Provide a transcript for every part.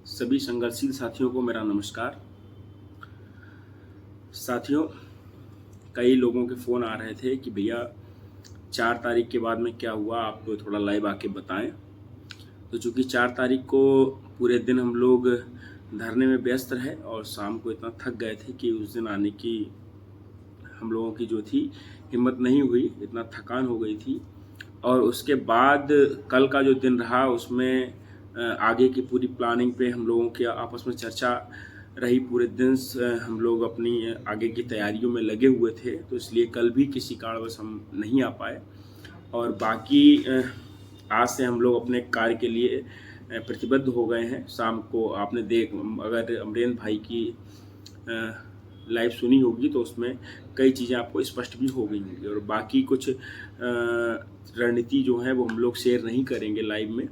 सभी संघर्षशील साथियों को मेरा नमस्कार। साथियों, कई लोगों के फ़ोन आ रहे थे कि भैया 4 तारीख के बाद में क्या हुआ, आप थोड़ा लाइव आके बताएं। तो चूँकि 4 तारीख को पूरे दिन हम लोग धरने में व्यस्त रहे और शाम को इतना थक गए थे कि उस दिन आने की हम लोगों की जो थी हिम्मत नहीं हुई, इतना थकान हो गई थी। और उसके बाद कल का जो दिन रहा उसमें आगे की पूरी प्लानिंग पे हम लोगों की आपस में चर्चा रही। पूरे दिन हम लोग अपनी आगे की तैयारियों में लगे हुए थे, तो इसलिए कल भी किसी कारणवश हम नहीं आ पाए। और बाकी आज से हम लोग अपने कार्य के लिए प्रतिबद्ध हो गए हैं। शाम को आपने अगर अमरेंद्र भाई की लाइव सुनी होगी तो उसमें कई चीज़ें आपको स्पष्ट भी हो गई होंगी, और बाकी कुछ रणनीति जो है वो हम लोग शेयर नहीं करेंगे लाइव में।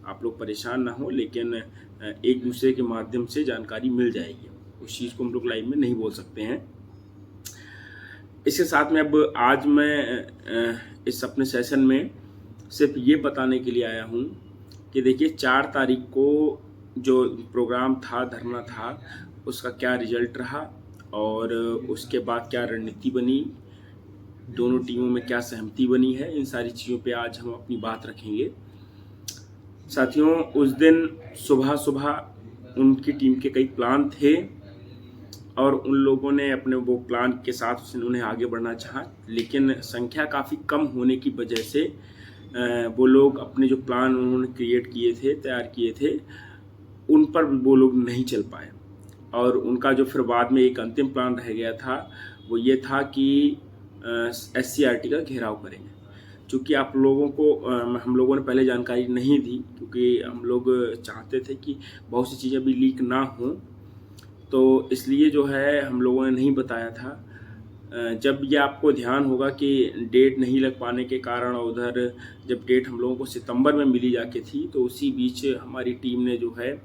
आप लोग परेशान ना हो, लेकिन एक दूसरे के माध्यम से जानकारी मिल जाएगी। उस चीज़ को हम लोग लाइव में नहीं बोल सकते हैं। इसके साथ में अब आज मैं इस अपने सेशन में सिर्फ ये बताने के लिए आया हूँ कि देखिए 4 तारीख को जो प्रोग्राम था, धरना था, उसका क्या रिजल्ट रहा और उसके बाद क्या रणनीति बनी, दोनों टीमों में क्या सहमति बनी है, इन सारी चीज़ों पे आज हम अपनी बात रखेंगे। साथियों, उस दिन सुबह सुबह उनकी टीम के कई प्लान थे और उन लोगों ने अपने वो प्लान के साथ उन्हें आगे बढ़ना चाहा, लेकिन संख्या काफ़ी कम होने की वजह से वो लोग अपने जो प्लान उन्होंने क्रिएट किए थे, तैयार किए थे, उन पर वो लोग नहीं चल पाए। और उनका जो फिर बाद में एक अंतिम प्लान रह गया था वो ये था कि SCRT का घेराव करेंगे। चूँकि आप लोगों को हम लोगों ने पहले जानकारी नहीं दी, क्योंकि हम लोग चाहते थे कि बहुत सी चीज़ें भी लीक ना हों, तो इसलिए जो है हम लोगों ने नहीं बताया था। जब ये आपको ध्यान होगा कि डेट नहीं लग पाने के कारण, और उधर जब डेट हम लोगों को सितंबर में मिली जाके थी, तो उसी बीच हमारी टीम ने जो है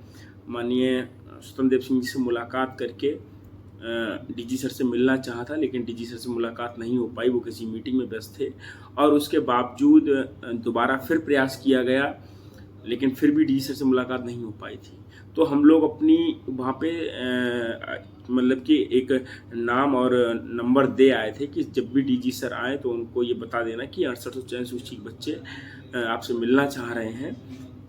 माननीय स्वतंत्र देव सिंह जी से मुलाकात करके DG सर से मिलना चाहा था, लेकिन DG सर से मुलाकात नहीं हो पाई, वो किसी मीटिंग में व्यस्त थे। और उसके बावजूद दोबारा फिर प्रयास किया गया, लेकिन फिर भी DG सर से मुलाकात नहीं हो पाई थी। तो हम लोग अपनी वहाँ पे मतलब कि एक नाम और नंबर दे आए थे कि जब भी DG सर आए तो उनको ये बता देना कि 6864 सूची के बच्चे आपसे मिलना चाह रहे हैं,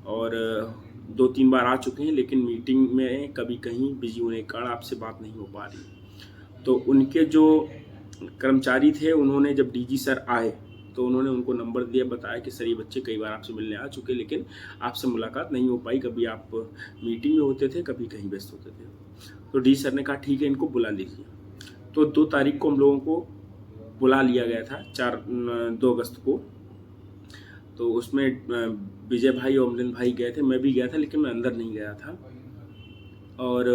और 2-3 बार आ चुके हैं, लेकिन मीटिंग में कभी कहीं बिजी होने के कारण आपसे बात नहीं हो पा रही। तो उनके जो कर्मचारी थे, उन्होंने जब DG सर आए तो उन्होंने उनको नंबर दिया, बताया कि सर ये बच्चे कई बार आपसे मिलने आ चुके, लेकिन आपसे मुलाकात नहीं हो पाई, कभी आप मीटिंग में होते थे, कभी कहीं व्यस्त होते थे। तो DG सर ने कहा ठीक है, इनको बुला लीजिए। तो 2 तारीख को हम लोगों को बुला लिया गया था, 2 अगस्त को। तो उसमें विजय भाई और अमरिंदर भाई गए थे, मैं भी गया था, लेकिन मैं अंदर नहीं गया था। और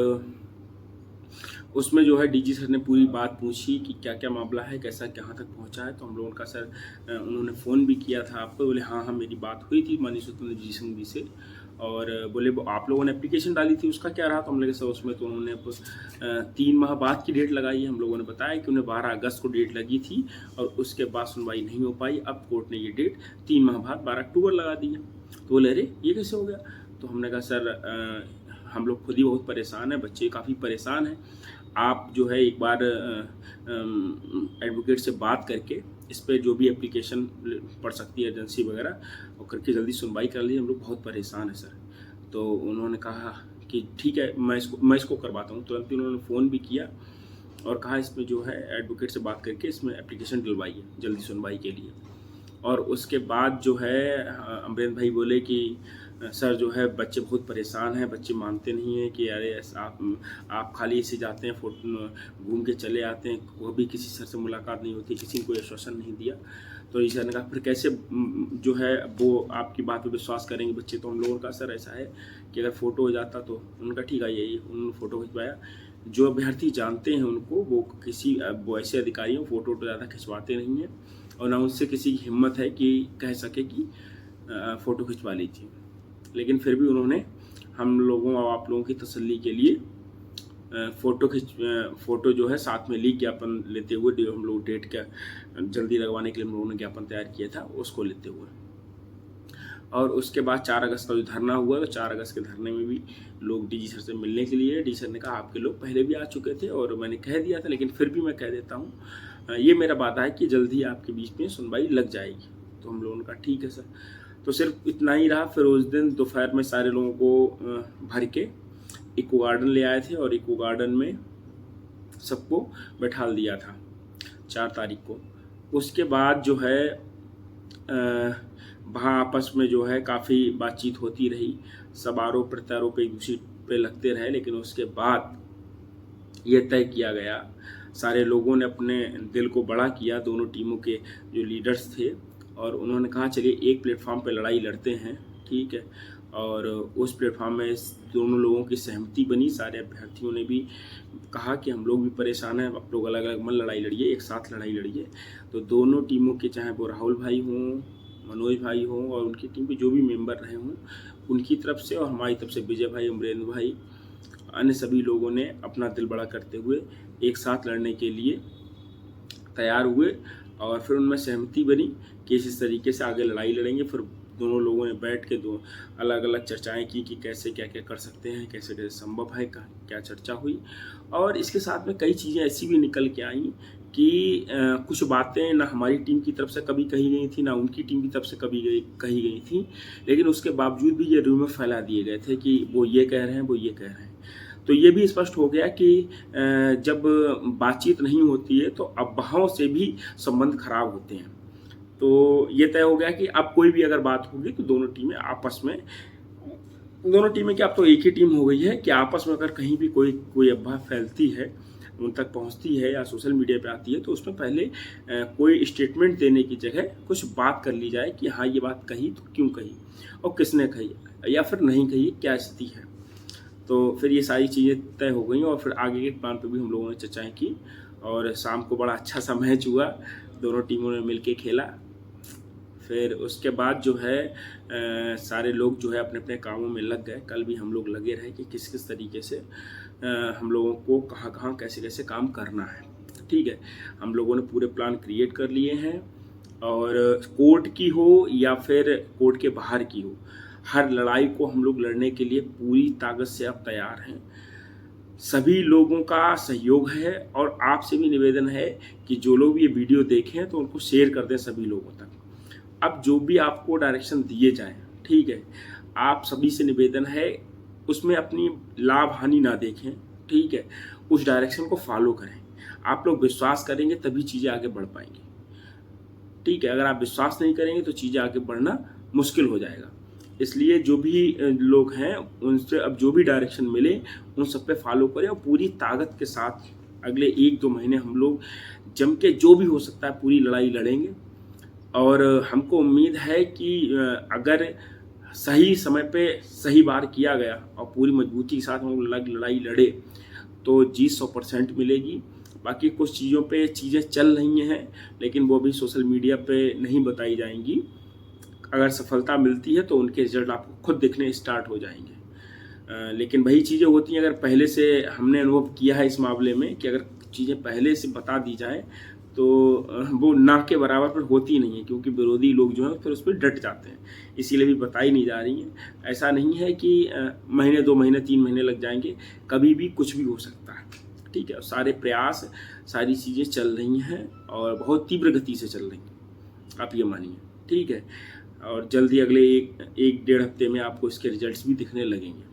उसमें जो है DG सर ने पूरी बात पूछी कि क्या क्या मामला है, कैसा कहाँ तक पहुँचा है। तो हम लोगों का सर उन्होंने फ़ोन भी किया था आपको, बोले हाँ हाँ मेरी बात हुई थी माननीय स्वतंत्र जी सिंह जी से, और बोले वो आप लोगों ने एप्लीकेशन डाली थी, उसका क्या रहा। तो हम लोग सर उसमें तो उन्होंने 3 माह बाद की डेट लगाई है। हम लोगों ने बताया कि उन्हें 12 अगस्त को डेट लगी थी और उसके बाद सुनवाई नहीं हो पाई। अब कोर्ट ने ये डेट 3 माह बाद 12 अक्टूबर लगा दी है। तो बोले अरे ये कैसे हो गया। तो हमने कहा सर हम लोग खुद ही बहुत परेशान हैं, बच्चे काफ़ी परेशान हैं। आप जो है एक बार एडवोकेट से बात करके इस पर जो भी एप्लीकेशन पड़ सकती है एजेंसी वगैरह, और करके जल्दी सुनवाई कर लीजिए, हम लोग बहुत परेशान हैं सर। तो उन्होंने कहा कि ठीक है, मैं इसको करवाता हूँ। तुरंत ही उन्होंने फ़ोन भी किया और कहा इसमें जो है एडवोकेट से बात करके इसमें एप्लीकेशन डलवाइए जल्दी सुनवाई के लिए। और उसके बाद जो है अमरेंद्र भाई बोले कि सर जो है बच्चे बहुत परेशान हैं, बच्चे मानते नहीं हैं कि अरे आप खाली ऐसे जाते हैं, घूम के चले आते हैं, वो भी किसी सर से मुलाकात नहीं होती, किसी को आश्वासन नहीं दिया। तो इस सर ने कहा फिर कैसे जो है वो आपकी बात पे विश्वास करेंगे बच्चे। तो हम लोगों का सर ऐसा है कि अगर फ़ोटो हो जाता तो उनका ठीक है, यही उन्होंने फ़ोटो खिंचवाया। जो अभ्यर्थी जानते हैं उनको, वो ऐसे अधिकारी हैं फ़ोटो ज़्यादा खिंचवाते नहीं हैं, और ना उनसे किसी की हिम्मत है कि कह सके कि फ़ोटो खिंचवा लीजिए। लेकिन फिर भी उन्होंने हम लोगों और आप लोगों की तसल्ली के लिए फ़ोटो जो है साथ में लीक ज्ञापन लेते हुए, जो हम लोग डेट का जल्दी लगवाने के लिए हम लोगों ने ज्ञापन तैयार किया था, उसको लेते हुए। और उसके बाद 4 अगस्त का जो धरना हुआ, तो 4 अगस्त के धरने में भी लोग डीजी सर से मिलने के लिए, डी सर ने कहा आपके लोग पहले भी आ चुके थे और मैंने कह दिया था, लेकिन फिर भी मैं कह देता हूँ, ये मेरा वादा है कि जल्द ही आपके बीच में सुनवाई लग जाएगी। तो हम लोगों ने कहा ठीक है सर। तो सिर्फ इतना ही रहा। फिर उस दिन दोपहर में सारे लोगों को भर के इको गार्डन ले आए थे और इको गार्डन में सबको बैठाल दिया था 4 तारीख को। उसके बाद जो है वहाँ आपस में जो है काफ़ी बातचीत होती रही, सब आरोप प्रत्यारोप एक दूसरे पे लगते रहे, लेकिन उसके बाद ये तय किया गया, सारे लोगों ने अपने दिल को बड़ा किया, दोनों टीमों के जो लीडर्स थे, और उन्होंने कहा चलिए एक प्लेटफॉर्म पे लड़ाई लड़ते हैं, ठीक है। और उस प्लेटफॉर्म में दोनों लोगों की सहमति बनी। सारे अभ्यर्थियों ने भी कहा कि हम लोग भी परेशान हैं, आप लोग अलग अलग मत लड़ाई लड़िए, एक साथ लड़ाई लड़िए। तो दोनों टीमों के, चाहे वो राहुल भाई हों, मनोज भाई हों और उनकी टीम के जो भी मेंबर रहे हों, उनकी तरफ से और हमारी तरफ से विजय भाई, अमरेंद्र भाई, अन्य सभी लोगों ने अपना दिल बड़ा करते हुए एक साथ लड़ने के लिए तैयार हुए। और फिर उनमें सहमति बनी कि इस तरीके से आगे लड़ाई लड़ेंगे। फिर दोनों लोगों ने बैठ के दो अलग अलग चर्चाएं की कि कैसे क्या क्या कर सकते हैं, कैसे कैसे संभव है, क्या चर्चा हुई। और इसके साथ में कई चीज़ें ऐसी भी निकल के आई कि कुछ बातें ना हमारी टीम की तरफ से कभी कही गई थी, ना उनकी टीम की तरफ से कभी कही गई थी, लेकिन उसके बावजूद भी ये रूमर फैला दिए गए थे कि वो ये कह रहे हैं, वो ये कह रहे हैं। तो ये भी स्पष्ट हो गया कि जब बातचीत नहीं होती है तो अफवाहों से भी संबंध खराब होते हैं। तो ये तय हो गया कि अब कोई भी अगर बात होगी तो दोनों टीमें आपस में, दोनों टीमें क्या अब तो एक ही टीम हो गई है कि आपस में अगर कहीं भी कोई अफवाह फैलती है, उन तक पहुंचती है या सोशल मीडिया पे आती है, तो उसमें पहले कोई स्टेटमेंट देने की जगह कुछ बात कर ली जाए कि हाँ ये बात कही तो क्यों कही और किसने कही या फिर नहीं कही, क्या स्थिति है। तो फिर ये सारी चीज़ें तय हो गई और फिर आगे के प्लान पे भी हम लोगों ने चर्चाएं की और शाम को बड़ा अच्छा सा मैच हुआ, दोनों टीमों ने मिलके खेला। फिर उसके बाद जो है सारे लोग जो है अपने अपने कामों में लग गए। कल भी हम लोग लगे रहे कि किस किस तरीके से हम लोगों को कहाँ कहाँ कैसे कैसे काम करना है, ठीक है। हम लोगों ने पूरे प्लान क्रिएट कर लिए हैं और कोर्ट की हो या फिर कोर्ट के बाहर की हो, हर लड़ाई को हम लोग लड़ने के लिए पूरी ताकत से अब तैयार हैं। सभी लोगों का सहयोग है और आपसे भी निवेदन है कि जो लोग ये वीडियो देखें तो उनको शेयर कर दें सभी लोगों तक। अब जो भी आपको डायरेक्शन दिए जाएं, ठीक है, आप सभी से निवेदन है उसमें अपनी लाभ हानि ना देखें, ठीक है, उस डायरेक्शन को फॉलो करें। आप लोग विश्वास करेंगे तभी चीज़ें आगे बढ़ पाएंगी, ठीक है। अगर आप विश्वास नहीं करेंगे तो चीज़ें आगे बढ़ना मुश्किल हो जाएगा। इसलिए जो भी लोग हैं उनसे अब जो भी डायरेक्शन मिले उन सब पे फॉलो करें और पूरी ताकत के साथ अगले 1-2 महीने हम लोग जम के जो भी हो सकता है पूरी लड़ाई लड़ेंगे। और हमको उम्मीद है कि अगर सही समय पे सही बार किया गया और पूरी मजबूती के साथ हम लोग लड़ाई लड़े तो जीत 100% मिलेगी। बाकी कुछ चीज़ों पे चीज़ें चल रही हैं लेकिन वो भी सोशल मीडिया पे नहीं बताई जाएंगी। अगर सफलता मिलती है तो उनके रिजल्ट आपको खुद दिखने स्टार्ट हो जाएंगे। लेकिन वही चीज़ें होती हैं, अगर पहले से हमने अनुभव किया है इस मामले में कि अगर चीज़ें पहले से बता दी जाए तो वो ना के बराबर पर होती नहीं है, क्योंकि विरोधी लोग जो हैं फिर उस पर डट जाते हैं, इसीलिए भी बताई नहीं जा रही हैं। ऐसा नहीं है कि महीने 2 महीने 3 महीने लग जाएंगे, कभी भी कुछ भी हो सकता है, ठीक है। सारे प्रयास, सारी चीज़ें चल रही हैं और बहुत तीव्र गति से चल रही हैं, आप ये मानिए, ठीक है। और जल्दी अगले 1-1.5 हफ्ते में आपको इसके रिजल्ट्स भी दिखने लगेंगे।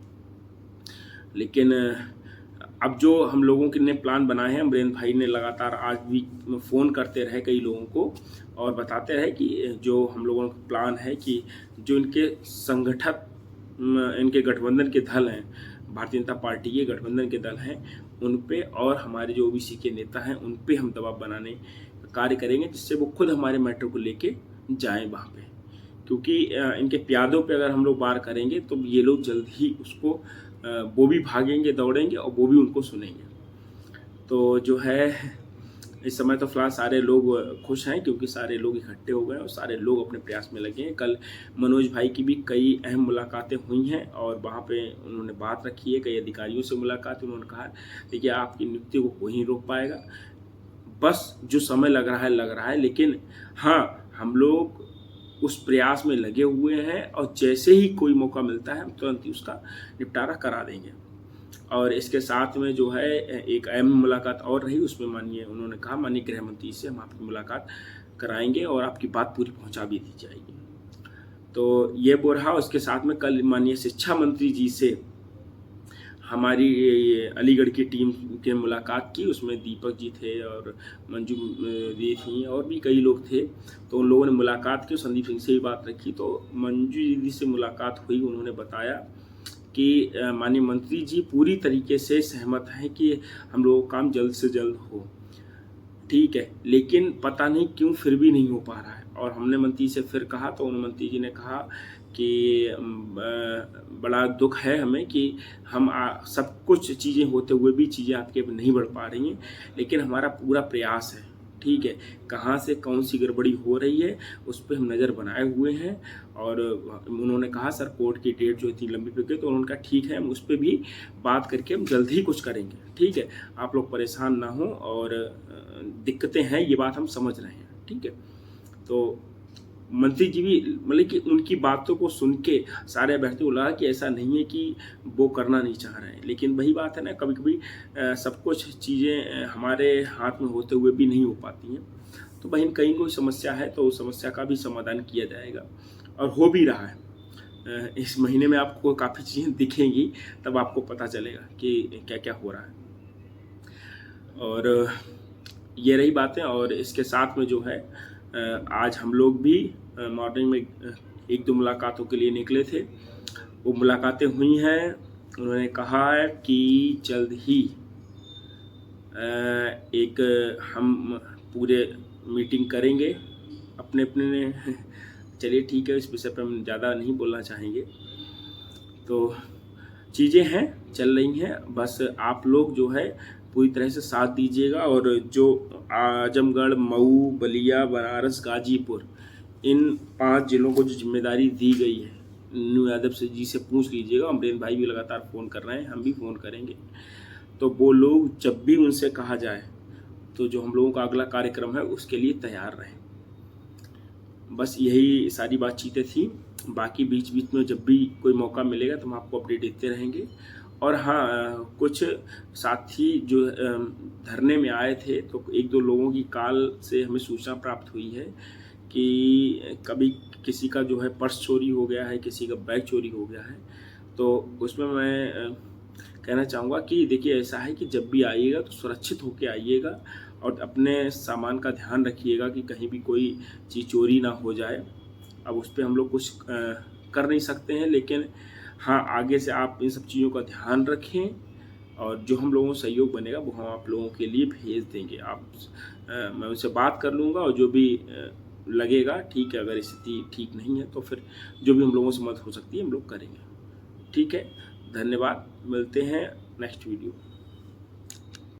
लेकिन अब जो हम लोगों के ने प्लान बनाए हैं, अमरेंद्र भाई ने लगातार आज भी फ़ोन करते रहे कई लोगों को और बताते रहे कि जो हम लोगों का प्लान है कि जो इनके संगठक, इनके गठबंधन के दल हैं, भारतीय जनता पार्टी के गठबंधन के दल हैं, उन पे और हमारे जो ओबीसी के नेता हैं उन पे हम दबाव बनाने का कार्य करेंगे, जिससे वो खुद हमारे मैटर को लेके जाएं वहाँ पे। क्योंकि इनके प्यादों पे अगर हम लोग वार करेंगे तो ये लोग जल्द ही उसको वो भी भागेंगे, दौड़ेंगे और वो भी उनको सुनेंगे। तो जो है इस समय तो फिलहाल सारे लोग खुश हैं क्योंकि सारे लोग इकट्ठे हो गए और सारे लोग अपने प्रयास में लगे हैं। कल मनोज भाई की भी कई अहम मुलाकातें हुई हैं और वहाँ पे उन्होंने बात रखी है, कई अधिकारियों से मुलाकात। उन्होंने कहा देखिए आपकी नियुक्ति को कोई नहीं रोक पाएगा, बस जो समय लग रहा है, लेकिन हाँ हम लोग उस प्रयास में लगे हुए हैं और जैसे ही कोई मौका मिलता है हम तुरंत ही उसका निपटारा करा देंगे। और इसके साथ में जो है एक अहम मुलाकात और रही, उसमें उन्होंने कहा माननीय गृह मंत्री से हम आपकी मुलाकात कराएंगे और आपकी बात पूरी पहुंचा भी दी जाएगी। तो ये वो रहा। उसके साथ में कल माननीय शिक्षा मंत्री जी से हमारी अलीगढ़ की टीम के मुलाकात की। उसमें दीपक जी थे और मंजू दी थी और भी कई लोग थे। तो उन लोगों ने मुलाकात की, संदीप सिंह से भी बात रखी। तो मंजू दीदी से मुलाकात हुई, उन्होंने बताया कि माननीय मंत्री जी पूरी तरीके से सहमत हैं कि हम लोगों का काम जल्द से जल्द हो, ठीक है, लेकिन पता नहीं क्यों फिर भी नहीं हो पा रहा है। और हमने मंत्री से फिर कहा तो उन मंत्री जी ने कहा कि बड़ा दुख है हमें कि हम सब कुछ चीज़ें होते हुए भी चीज़ें आपके नहीं बढ़ पा रही हैं, लेकिन हमारा पूरा प्रयास है, ठीक है, कहाँ से कौन सी गड़बड़ी हो रही है उस पर हम नज़र बनाए हुए हैं। और उन्होंने कहा सर कोर्ट की डेट जो इतनी लंबी पड़ गई, तो उन्होंने कहा ठीक है हम उस पर भी बात करके हम जल्द ही कुछ करेंगे, ठीक है, आप लोग परेशान ना हो और दिक्कतें हैं ये बात हम समझ रहे हैं, ठीक है। तो मंत्री जी भी मतलब कि उनकी बातों को सुन के सारे बैठते हुए लगा कि ऐसा नहीं है कि वो करना नहीं चाह रहे हैं, लेकिन वही बात है ना, कभी कभी सब कुछ चीज़ें हमारे हाथ में होते हुए भी नहीं हो पाती हैं। तो बहन कहीं कोई समस्या है तो उस समस्या का भी समाधान किया जाएगा और हो भी रहा है। इस महीने में आपको काफ़ी चीज़ें दिखेंगी, तब आपको पता चलेगा कि क्या क्या हो रहा है। और ये रही बातें। और इसके साथ में जो है आज हम लोग भी मॉर्निंग में एक दो मुलाकातों के लिए निकले थे। वो मुलाकातें हुई हैं। उन्होंने कहा है कि जल्द ही एक हम पूरे मीटिंग करेंगे अपने अपने चलिए ठीक है, इस विषय पर हम ज़्यादा नहीं बोलना चाहेंगे। तो चीज़ें हैं, चल रही हैं, बस आप लोग जो है पूरी तरह से साथ दीजिएगा। और जो आजमगढ़, मऊ, बलिया, बनारस, गाजीपुर, इन 5 जिलों को जो जिम्मेदारी दी गई है, न्यू यादव से जी से पूछ लीजिएगा। अमरेंद्र भाई भी लगातार फ़ोन कर रहे हैं, हम भी फ़ोन करेंगे। तो वो लोग जब भी उनसे कहा जाए तो जो हम लोगों का अगला कार्यक्रम है उसके लिए तैयार रहें। बस यही सारी बातचीतें थी। बाकी बीच बीच में जब भी कोई मौका मिलेगा तो हम आपको अपडेट देते रहेंगे। और हाँ, कुछ साथी जो धरने में आए थे, तो एक दो लोगों की कॉल से हमें सूचना प्राप्त हुई है कि कभी किसी का जो है पर्स चोरी हो गया है, किसी का बैग चोरी हो गया है। तो उसमें मैं कहना चाहूँगा कि देखिए ऐसा है कि जब भी आइएगा तो सुरक्षित होकर आइएगा और अपने सामान का ध्यान रखिएगा कि कहीं भी कोई चीज़ चोरी ना हो जाए। अब उस पर हम लोग कुछ कर नहीं सकते हैं, लेकिन हाँ, आगे से आप इन सब चीज़ों का ध्यान रखें और जो हम लोगों को सहयोग बनेगा वो हम आप लोगों के लिए भेज देंगे। मैं उनसे बात कर लूँगा और जो भी लगेगा ठीक है, अगर स्थिति ठीक नहीं है तो फिर जो भी हम लोगों से मदद हो सकती है हम लोग करेंगे, ठीक है। धन्यवाद, मिलते हैं नेक्स्ट वीडियो।